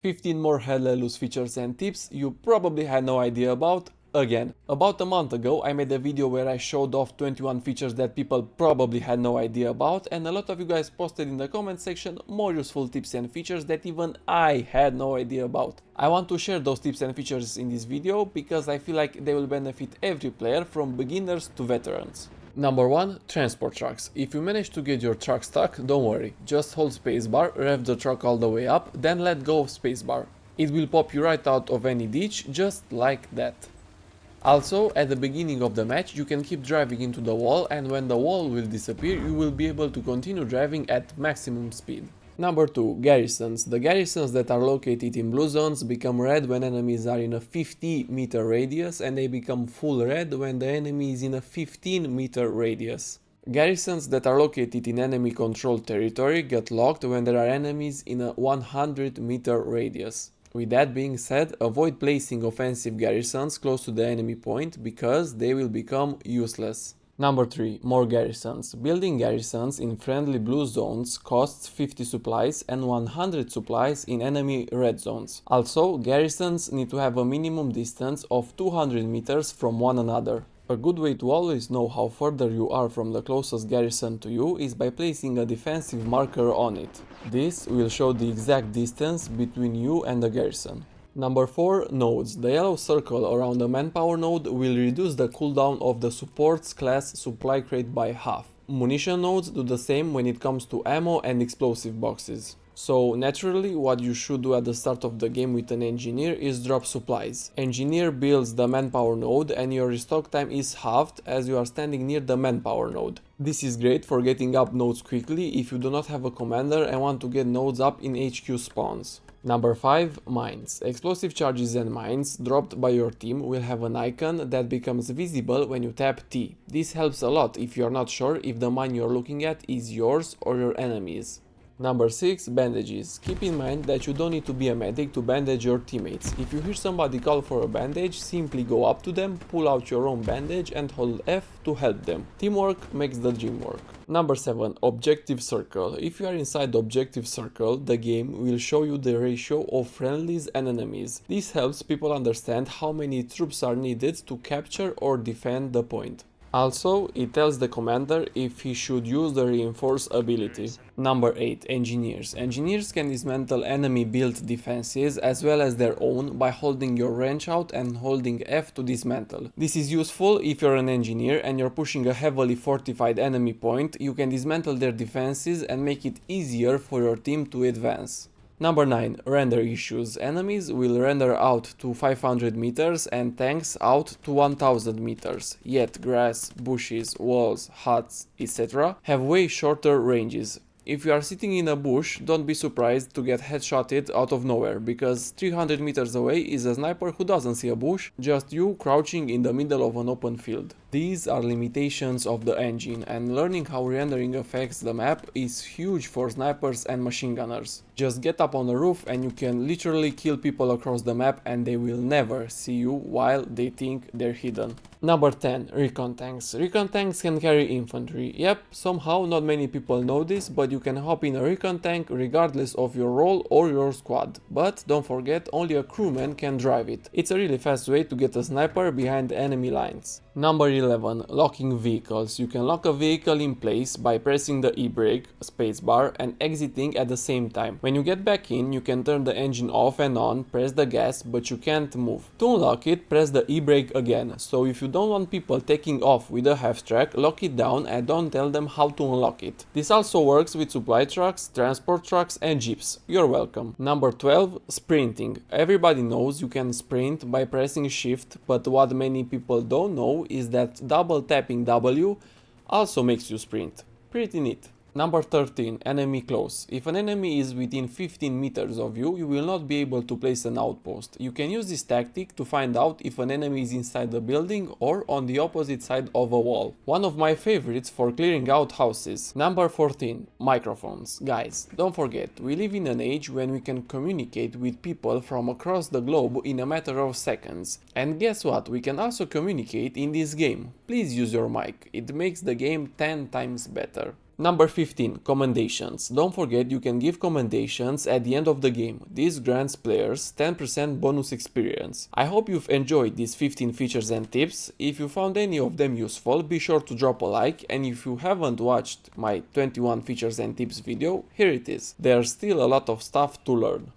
15 more hilarious features and tips you probably had no idea about. Again, about a month ago I made a video where I showed off 21 features that people probably had no idea about, and a lot of you guys posted in the comment section more useful tips and features that even I had no idea about. I want to share those tips and features in this video because I feel like they will benefit every player from beginners to veterans. Number 1. Transport trucks. If you manage to get your truck stuck, don't worry. Just hold spacebar, rev the truck all the way up, then let go of spacebar. It will pop you right out of any ditch, just like that. Also, at the beginning of the match, you can keep driving into the wall, and when the wall will disappear, you will be able to continue driving at maximum speed. Number 2. Garrisons. The garrisons that are located in blue zones become red when enemies are in a 50-meter radius, and they become full red when the enemy is in a 15-meter radius. Garrisons that are located in enemy controlled territory get locked when there are enemies in a 100-meter radius. With that being said, avoid placing offensive garrisons close to the enemy point because they will become useless. Number 3. More garrisons. Building garrisons in friendly blue zones costs 50 supplies and 100 supplies in enemy red zones. Also, garrisons need to have a minimum distance of 200 meters from one another. A good way to always know how further you are from the closest garrison to you is by placing a defensive marker on it. This will show the exact distance between you and the garrison. Number 4. Nodes. The yellow circle around the manpower node will reduce the cooldown of the supports class supply crate by half. Munition nodes do the same when it comes to ammo and explosive boxes. So naturally, what you should do at the start of the game with an engineer is drop supplies. Engineer builds the manpower node and your restock time is halved as you are standing near the manpower node. This is great for getting up nodes quickly if you do not have a commander and want to get nodes up in HQ spawns. Number 5. Mines. Explosive charges and mines dropped by your team will have an icon that becomes visible when you tap T. This helps a lot if you are not sure if the mine you are looking at is yours or your enemy's. Number 6. Bandages. Keep in mind that you don't need to be a medic to bandage your teammates. If you hear somebody call for a bandage, simply go up to them, pull out your own bandage and hold F to help them. Teamwork makes the dream work. Number 7. Objective circle. If you are inside the objective circle, the game will show you the ratio of friendlies and enemies. This helps people understand how many troops are needed to capture or defend the point. Also, it tells the commander if he should use the reinforce ability. Number 8. Engineers. Engineers can dismantle enemy-built defenses as well as their own by holding your wrench out and holding F to dismantle. This is useful if you're an engineer and you're pushing a heavily fortified enemy point. You can dismantle their defenses and make it easier for your team to advance. Number 9. Render issues. Enemies will render out to 500 meters and tanks out to 1000 meters, yet grass, bushes, walls, huts, etc. have way shorter ranges. If you are sitting in a bush, don't be surprised to get headshotted out of nowhere, because 300 meters away is a sniper who doesn't see a bush, just you crouching in the middle of an open field. These are limitations of the engine, and learning how rendering affects the map is huge for snipers and machine gunners. Just get up on the roof and you can literally kill people across the map and they will never see you while they think they're hidden. Number 10. Recon Tanks. Recon Tanks can carry infantry. Yep, somehow not many people know this, but you can hop in a Recon Tank regardless of your role or your squad. But don't forget, only a crewman can drive it. It's a really fast way to get a sniper behind enemy lines. Number 11. Locking vehicles. You can lock a vehicle in place by pressing the E-brake, spacebar, and exiting at the same time. When you get back in, you can turn the engine off and on, press the gas, but you can't move. To unlock it, press the E-brake again. So if you don't want people taking off with a half-track, lock it down and don't tell them how to unlock it. This also works with supply trucks, transport trucks, and jeeps. You're welcome. Number 12. Sprinting. Everybody knows you can sprint by pressing shift, but what many people don't know is that double tapping W also makes you sprint. Pretty neat. Number 13. Enemy close. If an enemy is within 15 meters of you, you will not be able to place an outpost. You can use this tactic to find out if an enemy is inside the building or on the opposite side of a wall. One of my favorites for clearing out houses. Number 14. Microphones. Guys, don't forget, we live in an age when we can communicate with people from across the globe in a matter of seconds. And guess what? We can also communicate in this game. Please use your mic. It makes the game 10 times better. Number 15. Commendations. Don't forget you can give commendations at the end of the game. This grants players 10% bonus experience. I hope you've enjoyed these 15 features and tips. If you found any of them useful, be sure to drop a like, and if you haven't watched my 21 features and tips video, here it is. There's still a lot of stuff to learn.